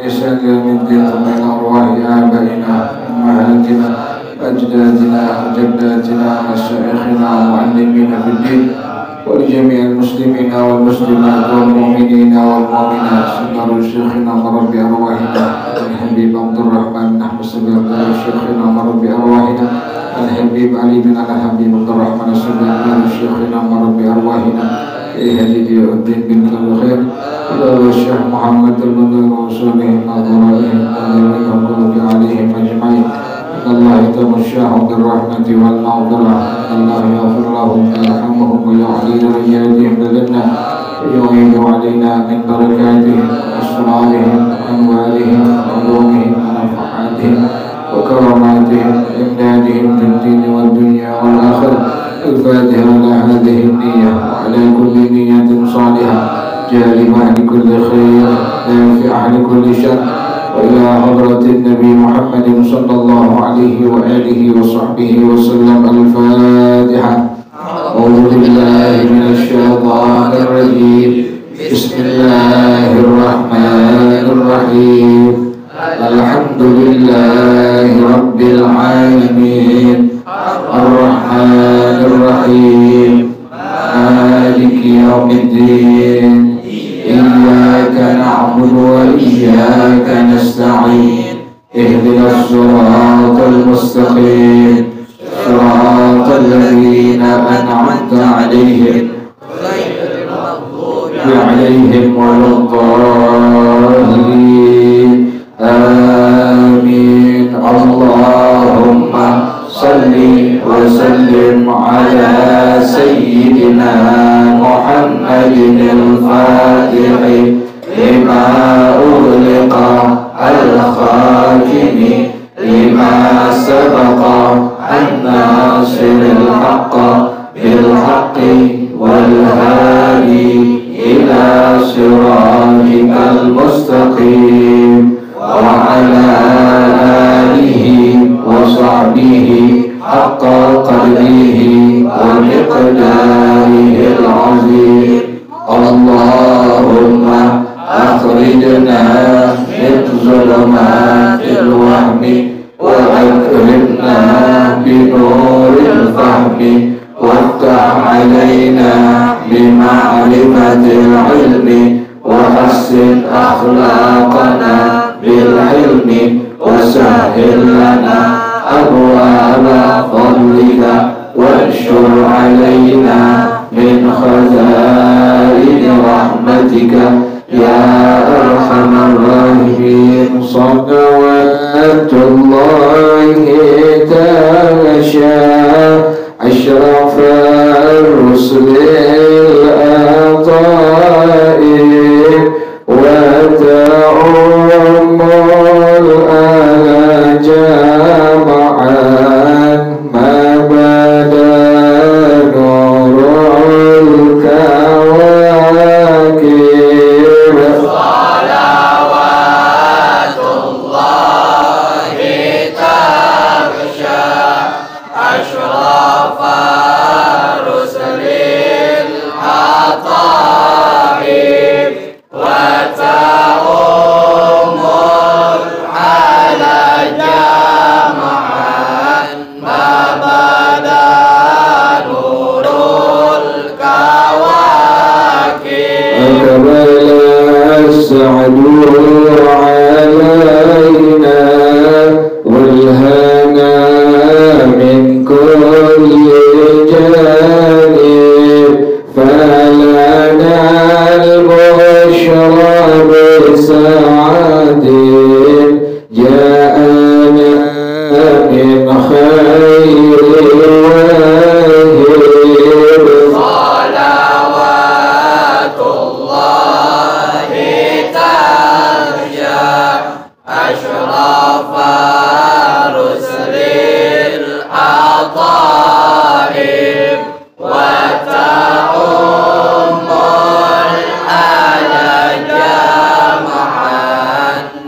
بإحسان يوم الدين من أرواح آبائنا أمهاتنا أجدادنا وجداتنا مشايخنا ومعلمينا في الدين ولجميع المسلمين والمسلمات والمؤمنين والمؤمنات سنر شيخنا مربي أرواحنا الحبيب عبد الرحمن بن أحمد السبيل شيخنا مربي أرواحنا الحبيب علي بن الحبيب عبد الرحمن السبيل شيخنا مربي أرواحنا هدي الدين بن كل خير الشيخ محمد المدن وصولهم أضرارهم ومن عليهم أجمعين الله يتغشاهم بالرحمة والمغفرة الله يغفر لهم ويرحمهم ويعلي درجاتهم لدنا ويعيد علينا من بركاتهم وأسرارهم وأنوارهم وعلومهم ونفحاتهم وكراماتهم وإمدادهم في الدين والدنيا والآخرة الفاتحة على هذه النية وعلى كل نية صالحة جالبة لكل خير نافعة لكل شر وإلى حضرة النبي محمد صلى الله عليه وآله وصحبه وسلم الفاتحة أعوذ بالله من الشيطان الرجيم بسم الله الرحمن الرحيم الحمد لله رب العالمين الرحمن الرحيم مالك يوم الدين إياك نعبد وإياك نستعين اهدنا الصراط المستقيم صراط الذين أنعمت عليهم غير المغضوب عليهم ولا الضالين آمين اللهم صل وسلم على سيدنا محمد الفاتح لما أغلق الخاتم لما سبق الناصر الحق بالحق والهادي إلى صراطك المستقيم وعلى آله وصحبه حق قدره ومقداره العظيم اللهم أخرجنا من ظلمات الوهم وأكرمنا بنور الفهم وافتح علينا بمعرفة العلم وحسن أخلاقنا بالعلم وسهل لنا أبواب فضلك وانشر علينا من خزائن رحمتك يا أرحم الراحمين صلوات الله تغشى أشرف الرسل الأطاء وتعم الآل جمعا ما بدا نور الكواكب صلوات الله تغشى أشرف الرسل العطاء وتأم على جمعا ما بدا نور الكواكب أقبل السعد علينا والهنا من كل جانب فلنا البشرى بسعد جاءنا من خير واهب صلوات الله ترجى أشرف رسل العطاء وتعم الآل جمعا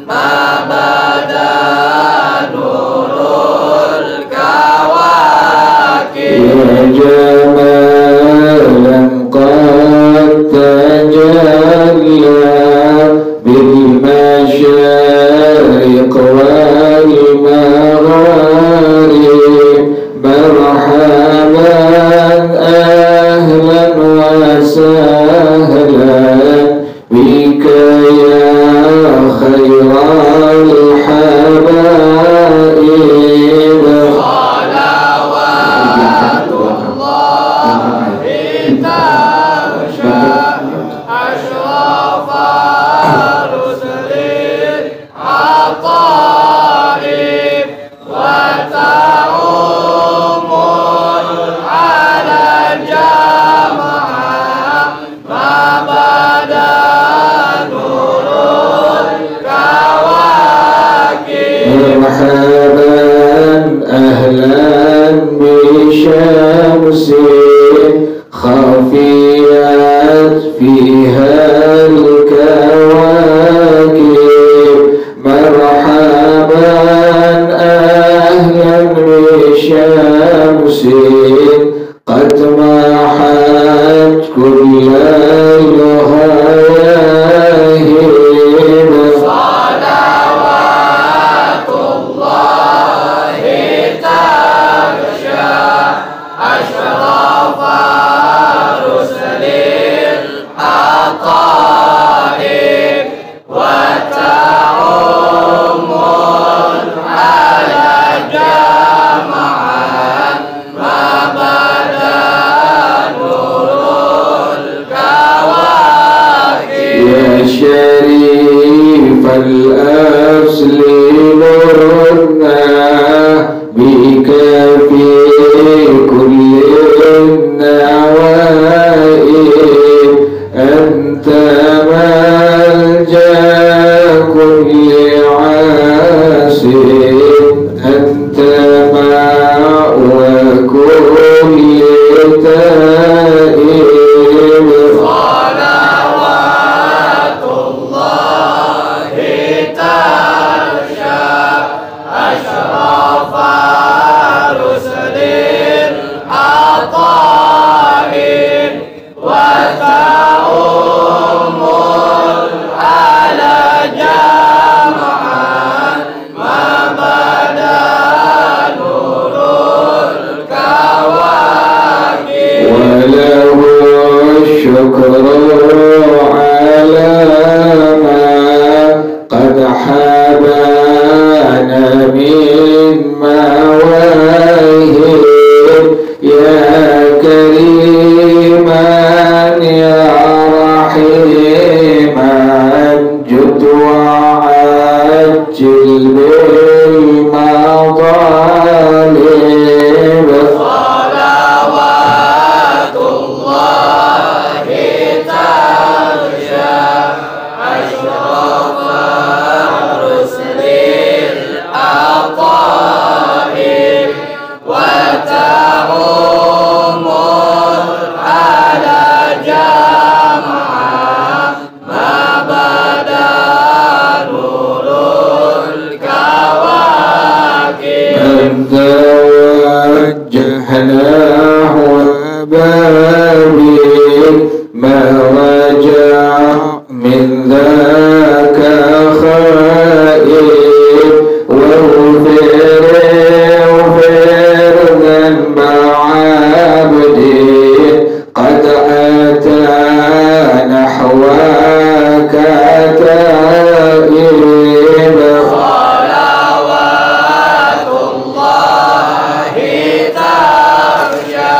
ما بدا نور الكواكب خير الحبائب صلوات الله تغشى أشرف رسل العطائب وتعم على الجماعة ما بدا نور الكواكب مرحبا أهلا بشمس خفيت فيها الكواكب مرحبا أهلا بشمس قد محت كل الهواهب صلوات الله تغشى أشرف رسل العطائب وتعم على جماعة ما بدا نور الكواكب يا شريف الأصل نورنا بك في كل النوائب أنت ملجأ كل عاصب أنت مأوى كل تائب صلوات الله تغشى أشرف رسل العطائب وتعم على جماعة ما بدا نور الكواكب وله الشكر على ما قد حبانا من مواهب يا كريما يا رحيما جد وعجل بالمطالب صلوات الله تغشى أشرف رسل العطائب وتعم على جماعة ما بدا نور الكواكب أنت وجهناه بابك ما رجع من ذاك خائب واغفر ذنب عبدي قد أتى نحوك تائب صلوات الله تغشى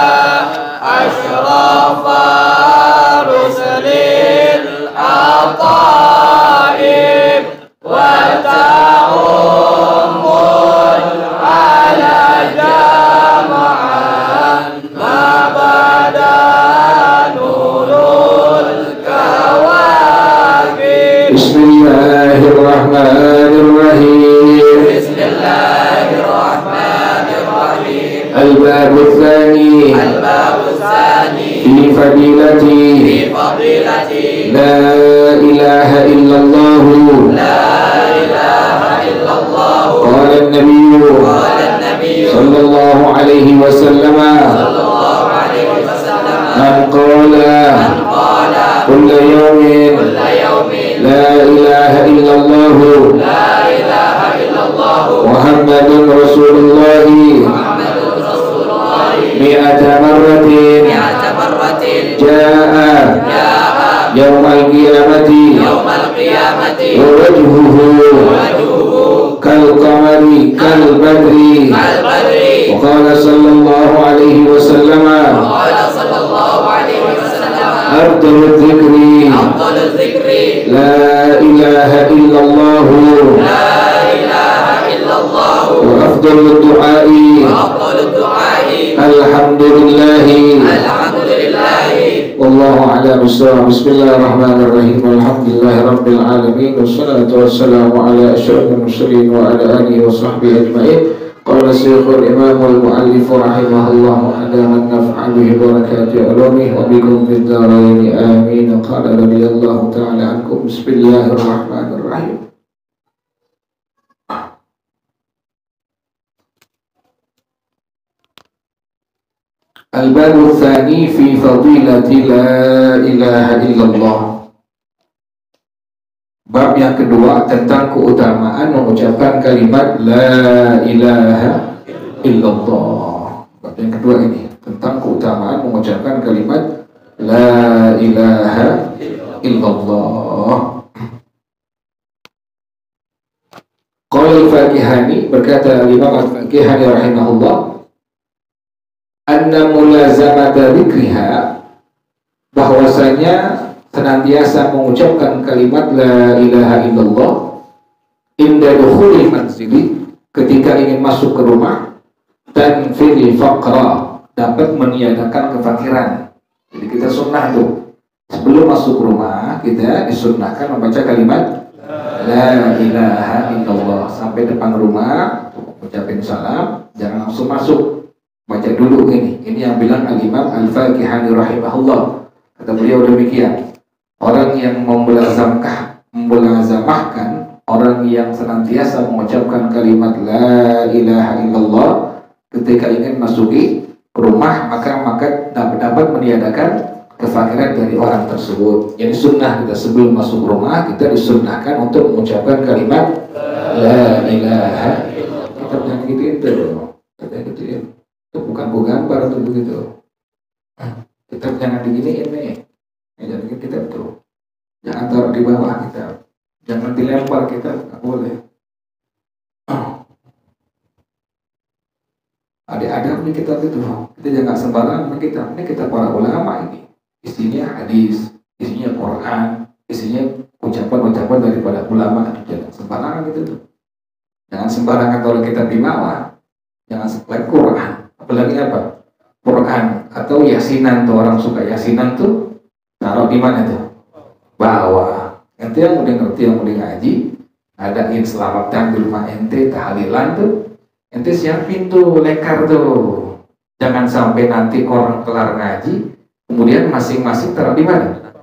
أشرف رسل العطائب وتعم على جماعة ما بدا نور الكواكب بسم الله الرحمن الرحيم بسم الله الرحمن الرحيم الباب الثاني الباب الثاني في فضيلتي في فضيلتي لا إله إلا الله لا إله إلا الله قال النبي قال النبي صلى الله عليه وسلم صلى الله عليه وسلم من قال قال كل يوم كل يوم لا إله إلا الله لا إله إلا الله محمد رسول الله محمد رسول الله 100 مرة 100 مرة جاء جاء يوم القيامة يوم القيامة ووجه وجهه كالقمر كالبدر وقال صلى الله عليه وسلم أفضل الذكر لا إله إلا الله وأفضل الدعاء الحمد لله والله أعلم بالصواب. بسم الله الرحمن الرحيم. الحمد لله رب العالمين والصلاة والسلام على أشرف المرسلين وعلى آله وصحبه أجمعين. قال الشيخ الإمام المؤلف رحمه الله أدام النفع به بركات علومه وبكم في الدارين آمين. قال رضي الله تعالى عنكم. بسم الله الرحمن الرحيم. Al-Babu Tsani fi fadilati la ilaha illallah. Bab yang kedua tentang keutamaan mengucapkan kalimat la ilaha illallah. Bab yang kedua ini tentang keutamaan mengucapkan kalimat la ilaha illallah. Qala al-Fakihani, berkata Imam al-Fakihani rahimahullah, anna mulazamata dzikriha, bahwasanya senantiasa mengucapkan kalimat la ilaha illallah inda dukhuli manzili, ketika ingin masuk ke rumah, dan fil faqra, dapat meniadakan kefakiran. Jadi kita sunnah tuh sebelum masuk ke rumah kita disunnahkan membaca kalimat la ilaha illallah sampai depan rumah, ucapin salam, jangan langsung masuk. Baca dulu ini yang bilang Al-Imam Al-Fakihani rahimahullah. Kata beliau demikian, orang yang memulazamahkan, orang yang senantiasa mengucapkan kalimat la ilaha illallah ketika ingin masuki rumah, maka dapat meniadakan kefakiran dari orang tersebut. Jadi sunnah kita sebelum masuk rumah kita disunnahkan untuk mengucapkan kalimat la ilaha illallah. Kita jangan gituin tuh, kita gituin. Itu bukan gua gambar tuh begitu. Kita jangan diginiin nih. Jangan kita tuh. Jangan taruh di bawah kita. Jangan dilempar kita, nggak boleh. Ada nih kita itu. Kita jangan sembarangan kita. Ini kita para ulama ini. Isinya hadis, isinya Quran, isinya ucapan-ucapan daripada ulama. Jangan sembarangan gitu tuh. Jangan sembarangan taruh kita di bawah. Jangan sembarangan Quran. Apalagi apa? Quran atau yasinan tuh, orang suka yasinan tuh taruh di mana tuh? Bawah. Ente yang udah ngerti, yang udah ngaji, adain selamatan di rumah ente, tahlilan tuh, ente siapin tuh lekar tuh. Jangan sampai nanti orang kelar ngaji, kemudian masing-masing taruh di mana?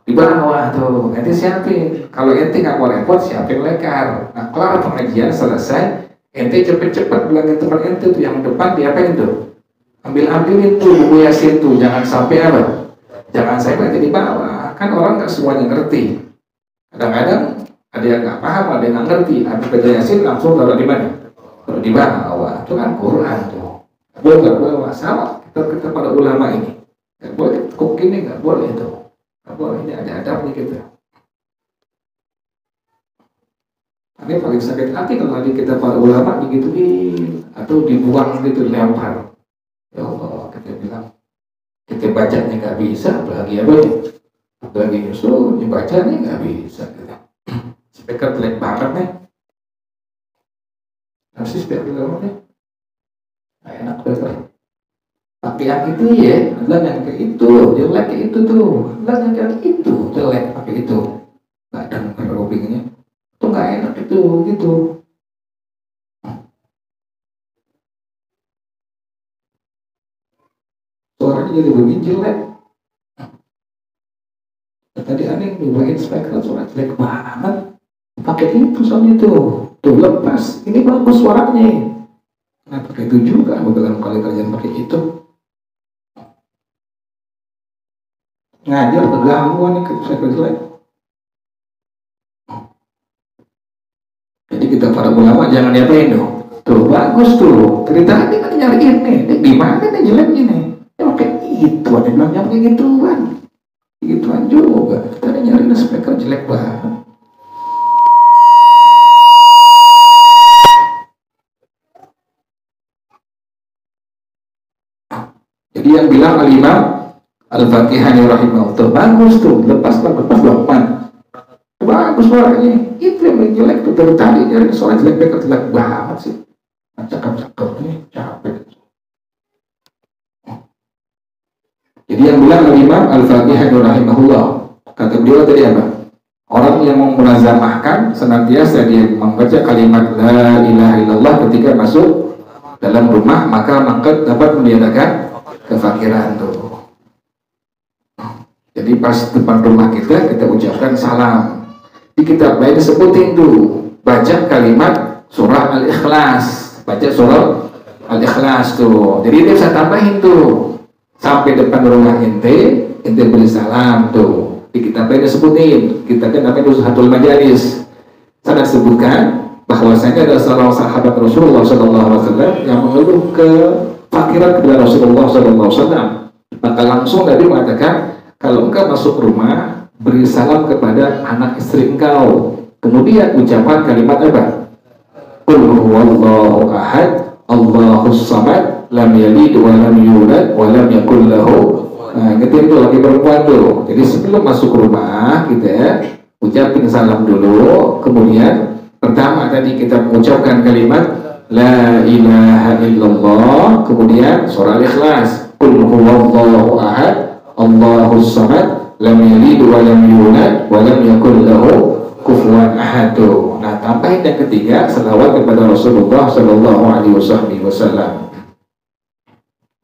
Di bawah tuh. Ente siapin. Kalau ente nggak mau repot, siapin lekar. Nah, kelar pengajian selesai, ente cepet-cepet bilangin teman ente tuh yang depan diapain tuh? Ambilin tuh buku Yasin tuh, jangan sampai apa? Jangan sampai baca di bawah. Kan orang nggak semuanya ngerti. Kadang-kadang ada yang nggak paham, ada yang nggak ngerti. Habis baca Yasin langsung taruh di mana? Taruh di bawah. Itu kan Quran tuh. Boleh nggak boleh sama kita pada ulama ini. Nggak boleh kok gini, nggak boleh tuh. Nggak boleh, ini ada adabnya kita. Ini paling sakit hati kalau tadi kita para ulama digituin atau dibuang gitu, dilempar. Ya Allah, kita bilang kita bacanya nggak bisa, apalagi apa ya? Apalagi nyusul, dibacanya nggak bisa. Gitu. Speaker jelek banget nih. Nasi speaker jelek nih. Nggak enak speaker. Pakai yang itu ya, adalah yang kayak itu, jelek kayak itu tuh, adalah yang kayak itu, jelek pakai itu. Nggak dengar kupingnya. Itu nggak enak itu gitu. Suaranya jadi begini jelek. Tadi aneh nyobain speaker suara jelek banget. Pakai itu soalnya tuh lepas. Ini bagus suaranya. Nah pakai itu juga beberapa kali kalian pakai itu. Ngajar kegangguan nih speaker jelek. Jadi kita para ulama jangan diapain dong. Tuh bagus tuh. Cerita ini kan nyariin nih. Di mana nih jeleknya nih? Ya pakai itu. Ada bilang yang kayak gituan. Gituan juga. Kita nyariin speaker jelek banget. Al-Fatihah rahimahullah. Bagus tuh, lepas Lokman. Bagus suaranya. Itu yang jelek tuh dari tadi dari suara jelek banget sih. Cakap-cakap nih, capek. Jadi yang bilang Imam Al-Fatihah rahimahullah, kata beliau tadi apa? Orang yang mau mulazamahkan senantiasa dia membaca kalimat la ilaha illallah ketika masuk dalam rumah, maka dapat meniadakan kefakiran tuh. Jadi pas depan rumah kita ucapkan salam. Di kitab lain disebutin tuh, baca kalimat surah Al-Ikhlas, baca surah Al-Ikhlas tuh. Jadi dia bisa tambahin tuh sampai depan rumah ente beri salam tuh. Di kitab lain disebutin, kita kan namanya Nuzhatul Majalis. Saya sebutkan bahwasanya ada seorang sahabat Rasulullah SAW yang mengeluh kefakiran kepada Rasulullah SAW. Maka langsung Nabi mengatakan, kalau engkau masuk rumah, beri salam kepada anak istri engkau. Kemudian ucapan kalimat apa? Qul huwallahu ahad, Allahus samad, lam yalid wa lam yulad wa lam yakul lahu. Nah, itu lagi perempuan tuh. Jadi sebelum masuk rumah kita ucapin salam dulu. Kemudian pertama tadi kita mengucapkan kalimat la ilaha illallah. Kemudian surah Al-Ikhlas. Qul huwallahu ahad, Allahus samad, lam yalid wa lam yulad wa lam yakul lahu kufuwan ahad. Nah, tambahin yang ketiga selawat kepada Rasulullah sallallahu alaihi wasallam.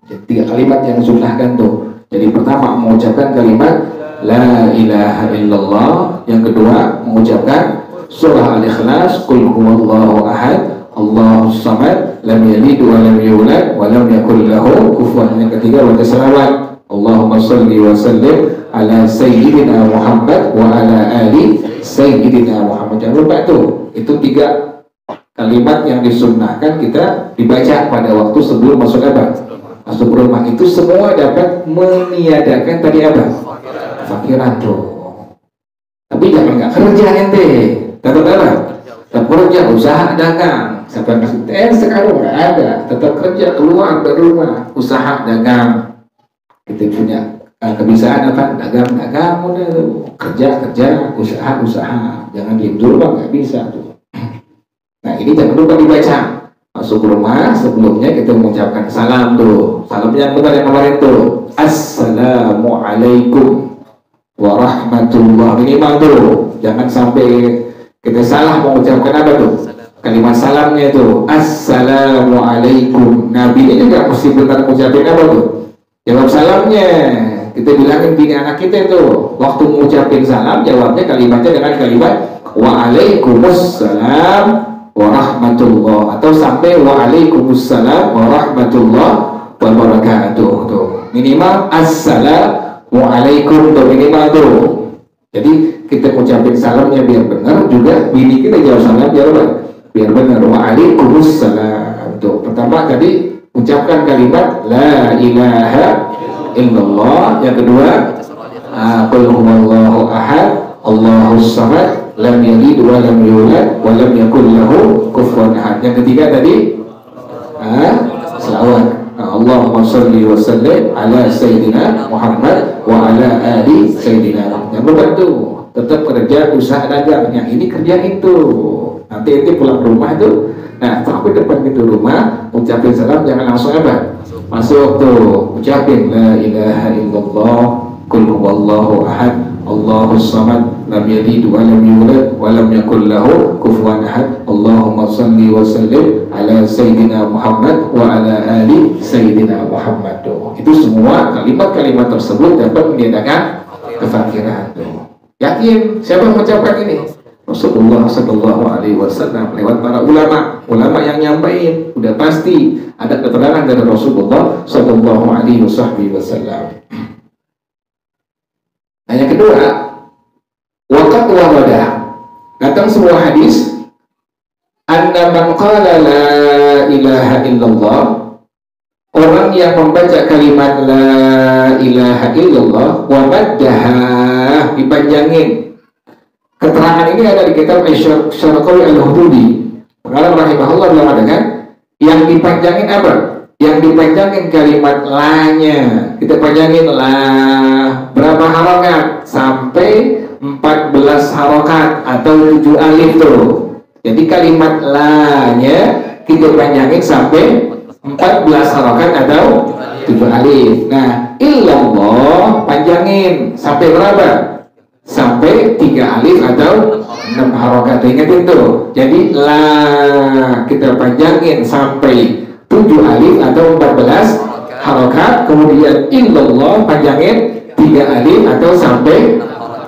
Jadi 3 kalimat yang disunahkan tuh. Jadi pertama mengucapkan kalimat la ilaha illallah, yang kedua mengucapkan surah Al-Ikhlas, qul huwallahu ahad, Allahus samad, lam yalid wa lam yulad wa lam yakul lahu kufuwan. Yang ketiga baca selawat, Allahumma shalli wa sallim ala sayyidina Muhammad wa ala ali sayyidina Muhammad. Jangan lupa tuh, itu 3 kalimat yang disunnahkan kita dibaca pada waktu sebelum masuk apa? Masuk rumah. Itu semua dapat meniadakan tadi apa? Fakiran tuh. Tapi jangan nggak kerja ente. Tetap apa? Tetap kerja, usaha dagang. Sampai masuk sekarang nggak ada. Tetap kerja, keluar dari rumah, usaha dagang. Kita punya kebiasaan apa? Dagang, udah tuh. Kerja, usaha. Jangan diem dulu bang, nggak bisa tuh. Nah ini jangan lupa dibaca. Masuk rumah sebelumnya kita mengucapkan salam tuh. Salam yang benar yang kemarin tuh. Assalamualaikum warahmatullahi. Minimal tuh. Jangan sampai kita salah mengucapkan apa tuh? Kalimat salamnya tuh. Assalamualaikum. Nabi ini juga mesti benar mengucapkan apa tuh? Jawab salamnya. Kita bilangin bini anak kita itu waktu mengucapin salam jawabnya kalimatnya dengan kalimat Waalaikumsalam warahmatullah, atau sampai waalaikumsalam warahmatullah wabarakatuh tuh. Minimal assalamualaikum tuh minimal tuh. Jadi kita ucapin salamnya biar benar, juga bini kita jawab salam biar benar. Waalaikumsalam tuh. Pertama tadi ucapkan kalimat la ilaha illallah. Yang kedua qul huwallahu ahad, Allahus samad, lam yalid wa lam yulad wa lam yakul lahu kufuwan ahad. Yang ketiga tadi selawat. Allahumma shalli wa sallim ala sayyidina Muhammad wa ala ali sayyidina. Yang berbantu tetap kerja usaha dagang. Yang ini kerjain tuh. Nanti pulang rumah tuh. Nah, sampai depan pintu rumah ucapin salam, jangan langsung apa? Masuk tuh. Ucapin la ilaha illallah, qul huwallahu ahad, Allahus samad, lam yalid wa lam yulad wa lam yakul lahu kufuwan ahad. Allahumma shalli wa sallim ala sayyidina Muhammad wa ala ali sayyidina Muhammad. Itu semua kalimat-kalimat tersebut dapat meniadakan kefakiran. Yakin siapa yang mengucapkan ini? Rasulullah sallallahu alaihi wasallam lewat para ulama yang nyampain. Udah pasti ada keterangan dari Rasulullah sallallahu alaihi wasallam. Nah, yang kedua, waqat warada, datang sebuah hadis, anna man qala la ilaha illallah, orang yang membaca kalimat la ilaha illallah wa maddaha, dipanjangin. Keterangan ini ada di kitab Syarqawi Al-Hududi. Pengarang rahimahullah bilang ada kan, yang dipanjangin apa? yang dipanjangin kalimat la-nya. Kita panjangin la berapa harokat? Sampai 14 harokat atau 7 alif tuh. Jadi kalimat la-nya kita panjangin sampai 14 harokat atau 7 alif. Nah, illallah panjangin sampai berapa? Sampai 3 alif atau 6 harokat. Ingat itu. Jadi la kita panjangin sampai 7 alif atau 14 harokat. Kemudian illallah panjangin 3 alif atau sampai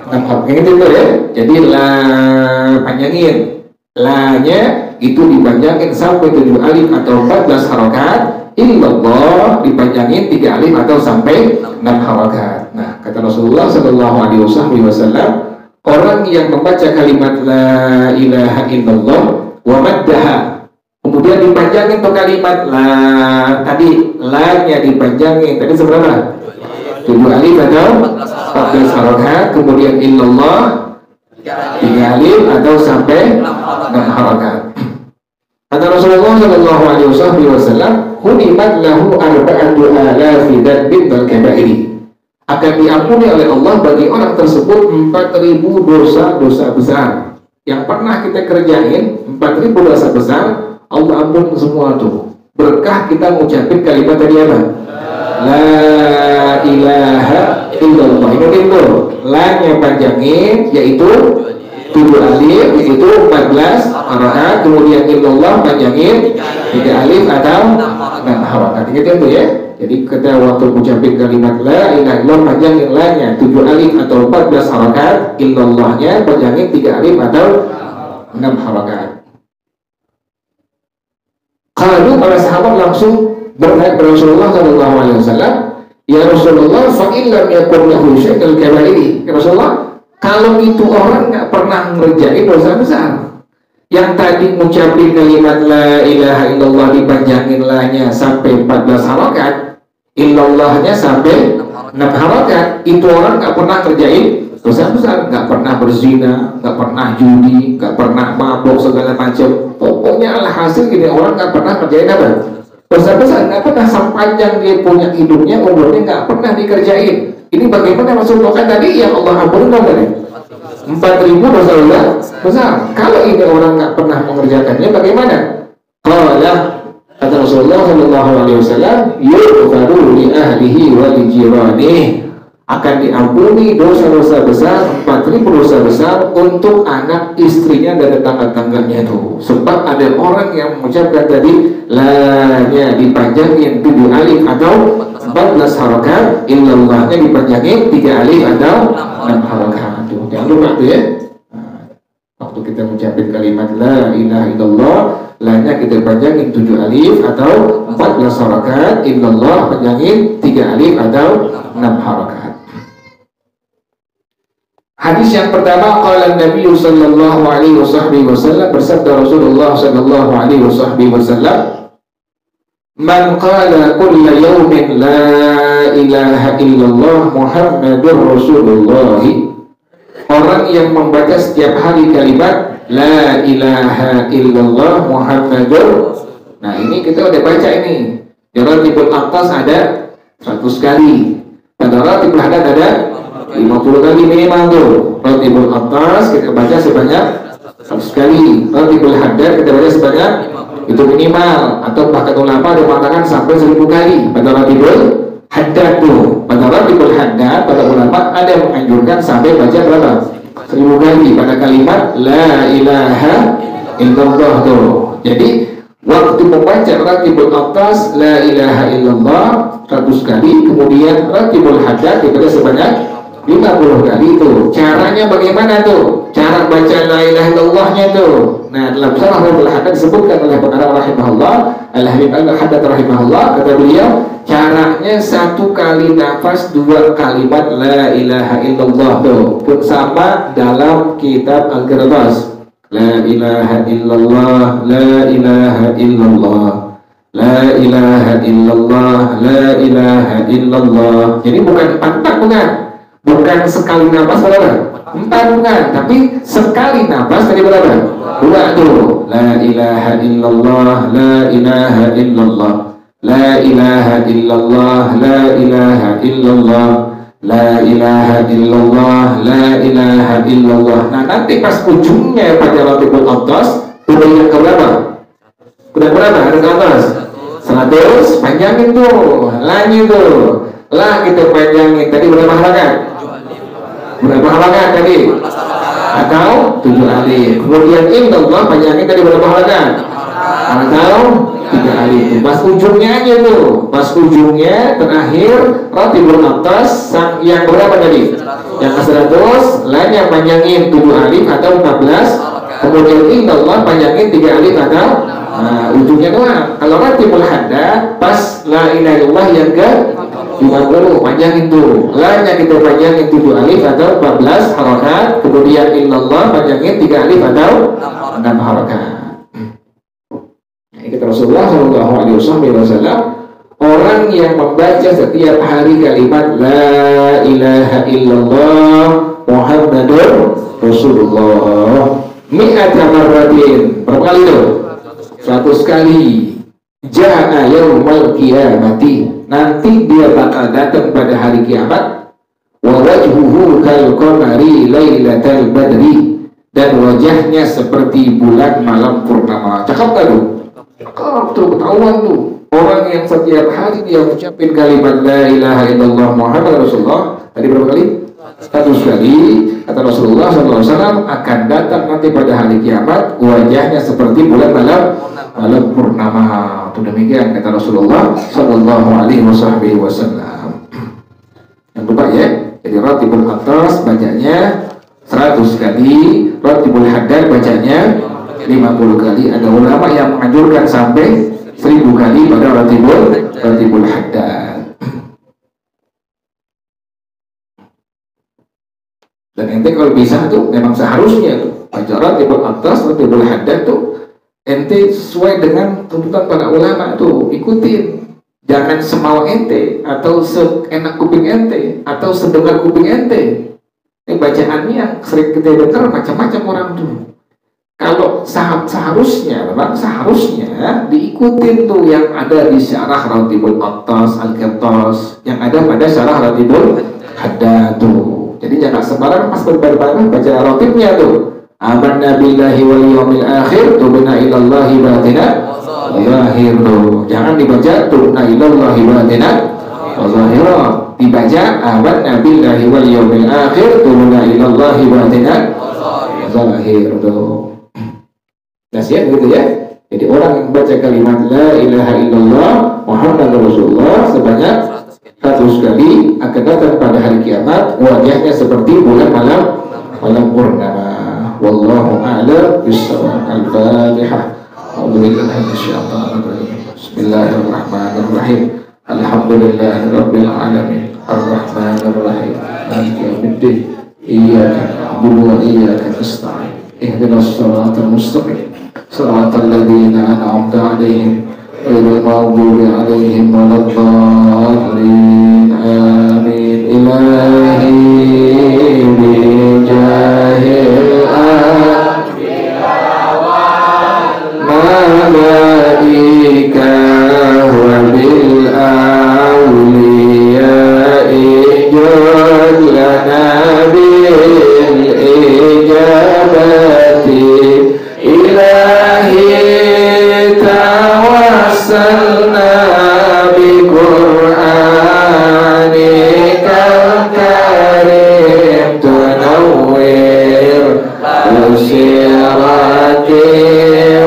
6 harokat. Ingat itu ya. Jadi la panjangin, la-nya itu dipanjangin sampai 7 alif atau 14 harokat. Illallah dipanjangin 3 alif atau sampai 6 harokat. Nah, kata Rasulullah SAW, orang yang membaca kalimat la ilaha illallah wa maddaha, kemudian dipanjangin tuh kalimat la, tadi la-nya dipanjangin tadi seberapa? 7 alif atau 14 harokat. Kemudian illallah 3 alif atau sampai 6 harokat. Kata Rasulullah SAW, hunimat lahu arba'atu alafi dzambin wal kaba'iri, akan diampuni oleh Allah bagi orang tersebut 4.000 dosa-dosa besar yang pernah kita kerjain. 4.000 dosa besar Allah ampuni semua tuh, berkah kita mengucapkan kalimat tadi apa? La ilaha illallah. Ingat itu, la-nya panjangin yaitu 7 alif, yaitu 14 harokat. Kemudian illallah panjangin 3 alif atau 6 harokat. Ingat itu ya. Jadi kita waktu mengucapkan kalimat la ilaha illallah panjangin la-nya 7 alif atau 14 harokat, illallahnya panjangin 3 alif atau 6 harokat. Kalau para sahabat langsung bertanya kepada Rasulullah SAW, ya Rasulullah, fa illam yakun lahu syai'ul kaba'iri. Ya Rasulullah, kalau itu orang nggak pernah ngerjain dosa besar, yang tadi mengucapkan kalimat la ilaha illallah dipanjangin la-nya sampai 14 harokat, illallahnya sampai 6 harokat, itu orang nggak pernah ngerjain dosa besar, nggak pernah berzina, nggak pernah judi, nggak pernah mabuk segala macam. Pokoknya alhasil gini, orang nggak pernah ngerjain apa? Dosa besar, nggak pernah. Sepanjang dia punya hidupnya, umurnya nggak pernah dikerjain. Ini bagaimana Rasulullah kan tadi yang Allah ampuni tadi 4.000 dosa besar. Kalau ini orang nggak pernah mengerjakannya, bagaimana? Qala, kata Rasulullah SAW, yughfaru li ahlihi wa li jiranihi, akan diampuni dosa-dosa besar, 4.000 dosa besar untuk anak istrinya dan tetangga-tangganya itu. Sebab ada orang yang mengucapkan tadi la-nya dipanjangin 7 alif atau 14 harokat, illallahnya dipanjangin 3 alif atau 6 harokat. Jangan lupa tuh ya. Waktu kita mengucapkan kalimat la ilaha illallah, la-nya kita panjangin 7 alif atau 14 harokat, illallah panjangin 3 alif atau 6 harokat. Hadis yang pertama, qala Nabi sallallahu alaihi wasallam, bersabda Rasulullah sallallahu alaihi wasallam, man qala kulla yawmin la ilaha illallah Muhammadur Rasulullah, orang yang membaca setiap hari kalimat la ilaha illallah Muhammadur. Nah, ini kita udah baca ini. Di Ratibul Atas ada 100 kali. Pada Ratibul Haddad ada 50 kali minimal tuh. Ratibul Atas kita baca sebanyak 100 kali. Ratibul Haddad kita baca sebanyak itu minimal, atau bahkan ulama ada mengatakan sampai 1000 kali. Pada Ratibul Haddad tuh, pada Ratibul Haddad pada ulama ada yang menganjurkan sampai baca berapa? 1000 kali pada kalimat la ilaha illallah tuh. Jadi waktu membaca Ratibul Atas la ilaha illallah 100 kali, kemudian Ratibul Haddad dibaca sebanyak 50 kali itu. Caranya bagaimana tuh? Cara baca la ilaha illallahnya tuh. Nah, dalam syarah Ratibul Haddad disebutkan oleh pengarang rahimahullah, Al-Habib Al-Haddad rahimahullah, kata beliau, caranya 1 kali nafas 2 kalimat la ilaha illallah tuh. Pun sama dalam kitab Al-Qirtas. La ilaha illallah, la ilaha illallah, la ilaha illallah, la ilaha illallah. Jadi bukan 4 bukan. Bukan sekali nafas berapa? 4 bukan, tapi sekali nafas tadi berapa? 2 tuh. La ilaha illallah, la ilaha illallah, La ilaha illallah, la ilaha illallah, la ilaha illallah, la ilaha illallah. Nah nanti pas ujungnya pada Ratibul Atas udah yang keberapa? Udah berapa? Ada ke atas? 100, panjangin tuh, lagi tuh. Lah kita panjangin, tadi berapa halaman? Berapa halaman tadi? Atau 7 alif. Kemudian illallah panjangin tadi berapa halaman? Atau 3 alif. Pas ujungnya aja tuh, pas ujungnya terakhir Ratibul Atas yang berapa tadi? Yang ke 100, lain yang panjangin 7 alif atau 14. Kemudian illallah panjangin 3 alif atau ujungnya doang. Kalau Ratibul Haddad pas la ilaha illallah yang ke 50 panjangin tuh. Lainnya kita panjangin 7 alif atau 14 harakat. Kemudian illallah panjangin 3 alif atau 6 harakat. Ini kata Rasulullah Shallallahu Alaihi Wasallam, orang yang membaca setiap hari kalimat la ilaha illallah Muhammadur Rasulullah mi'ata marratin, berapa kali tuh? 100 kali. Ja'a yaumal qiyamati, nanti dia bakal datang pada hari kiamat. Wa wajhuhu kal qamari lailatal badri, dan wajahnya seperti bulan malam purnama. Cakap gak tuh? Cakap tuh, ketahuan tuh. Orang yang setiap hari dia ucapin kalimat la ilaha illallah Muhammad Rasulullah, tadi berapa kali? 100 kali. Kata Rasulullah SAW, akan datang nanti pada hari kiamat wajahnya seperti bulan malam purnama. Itu demikian kata Rasulullah Sallallahu Alaihi Wasallam. Yang lupa ya. Jadi Ratibul Atas bacanya 100 kali, Ratibul Haddad bacanya 50 kali. Ada ulama yang menganjurkan sampai 1000 kali pada Ratibul Haddad. Dan ente kalau bisa tuh memang seharusnya tuh baca Ratibul Atas, Ratibul Haddad tuh ente sesuai dengan tuntutan para ulama tuh, ikutin. Jangan semau ente atau seenak kuping ente atau sedengar kuping ente. Ini bacaannya yang sering kita dengar macam-macam orang tuh. Kalau seharusnya diikutin tuh yang ada di syarah Ratibul Atas, Al-Qirtas, yang ada pada syarah Ratibul Haddad tuh. Jadi jangan sembarang pas berbaring baca ratibnya tuh. Amanna billahi wal yawmil akhir, tubna ilallahi batina zahir tuh. Jangan dibaca tubna ilallahi batina zahir. Dibaca amanna billahi wal yawmil akhir, tubna ilallahi batina zahir tuh. Nasihat gitu ya. Jadi orang yang baca kalimat la ilaha illallah Muhammad Rasulullah sebanyak 100 kali akan datang pada hari kiamat wajahnya seperti bulan malam purnama. Wallahu a'lam bishawab. Al-Fatihah. A'udzubillahi minasyaitonir rajim. Bismillahirrahmanirrahim. Alhamdulillahirabbil alamin. Arrahmanir rahim. Maliki yaumiddin. Iyyaka na'budu wa iyyaka nasta'in. Ihdinas siratal mustaqim. Siratal ladzina an'amta 'alaihim ghairil maghdubi 'alaihim waladdallin. Amin. Ilahi bijahil anbiya wal malaikah wa bil awliya ijad lana bil ijabati ilahi tawassalna bi Qur'anikal karim tunawwir usirati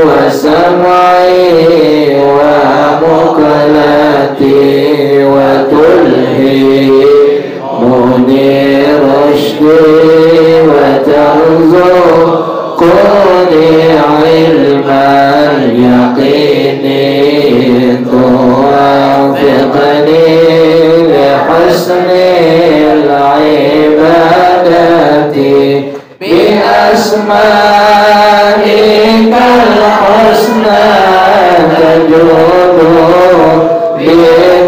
wa sam'i wa muqalati wa tulhi munir rushdi wa tarzuqni ilman yaqini tuwafiqni li husnil ibadati bi asma'ikal husna tajudu bi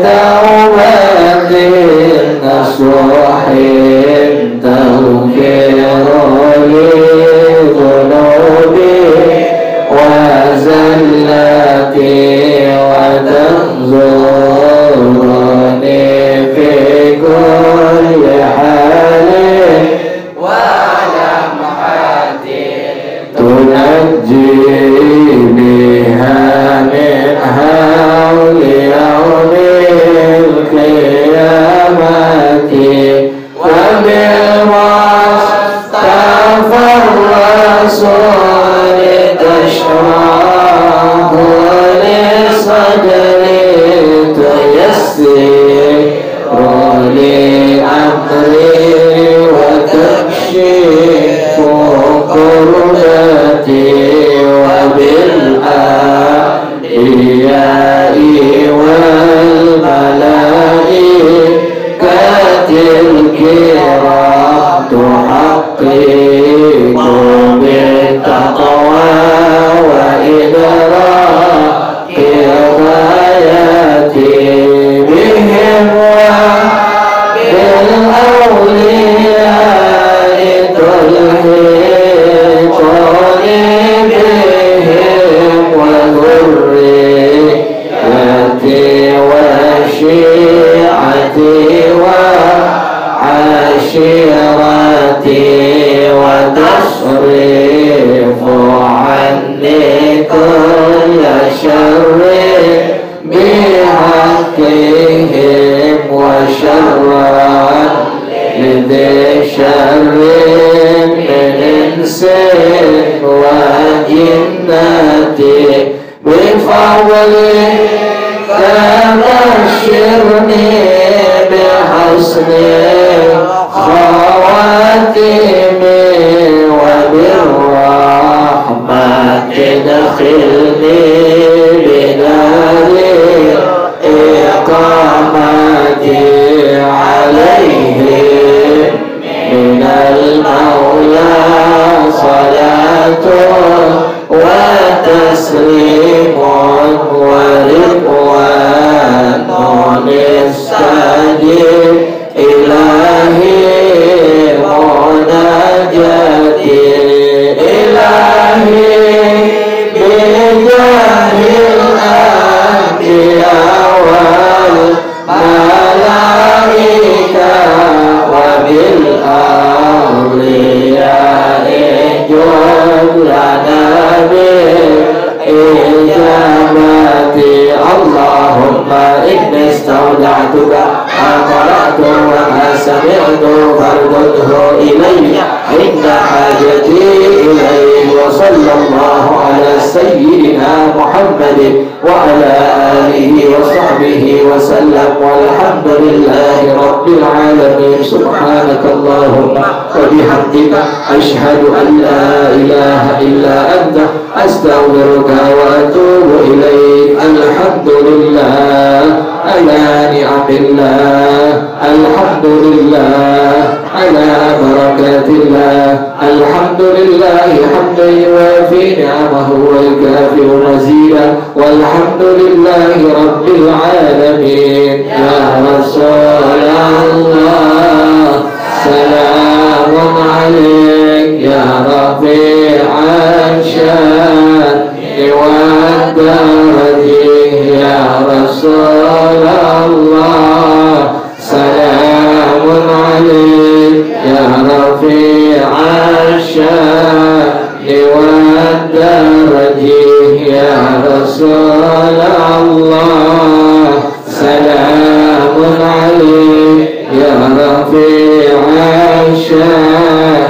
tawbatin nasuhin tawfiru li dhunubi wa zallati wa تزورني في كل حال ولمحاتي تنجي بها من هول يوم القيامة وبالمصطفى الرسول تشرح لصدري تيسر لي أمري وتكشف كربتي وبالأنبياء والملائكة الكرام تحقق بالتقوى وإدراك غاياتي بهم وبالأولياء تلحقني بهم وذريتي وشيعتي وعشيرتي وتصرف عني كل شر بحقهم وشرا لذي شر من إنس وجنة بفضلك بشرني بحسن خواتمي وبالرحمة ادخلني بنار إقامتي عليهم من المولى صلاة وتسليم ورضوان استجب إلهي مناجاتي إلهي بجاه الأنبياء والملائكة وبالأولياء جل لنا بالإجابة اللهم إني استودعتك ما قرأت وما سمعت فارده إلي عند حاجتي إليه وصلى الله على سيدنا محمد وعلى آله وصحبه وسلم والحمد لله رب العالمين سبحانك اللهم وبحمدك أشهد أن لا إله إلا أنت أستغفرك وأتوب إليك الحمد لله على نعم الله الحمد لله على بركات الله الحمد لله حمدا يوافي نعمه ويكافئ مزيدا والحمد لله رب العالمين يا رسول الله سلام عليك يا رفيع الشان والدرجه يا رسول الله سلام عليك يا رفيع الشان والدرجه يا رسول الله سلام عليك يا رفيع الشان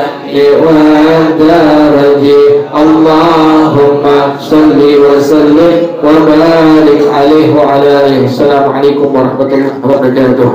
والدرجه اللهم صل وسلم وبارك عليه وعلى آله السلام عليكم ورحمة الله وبركاته.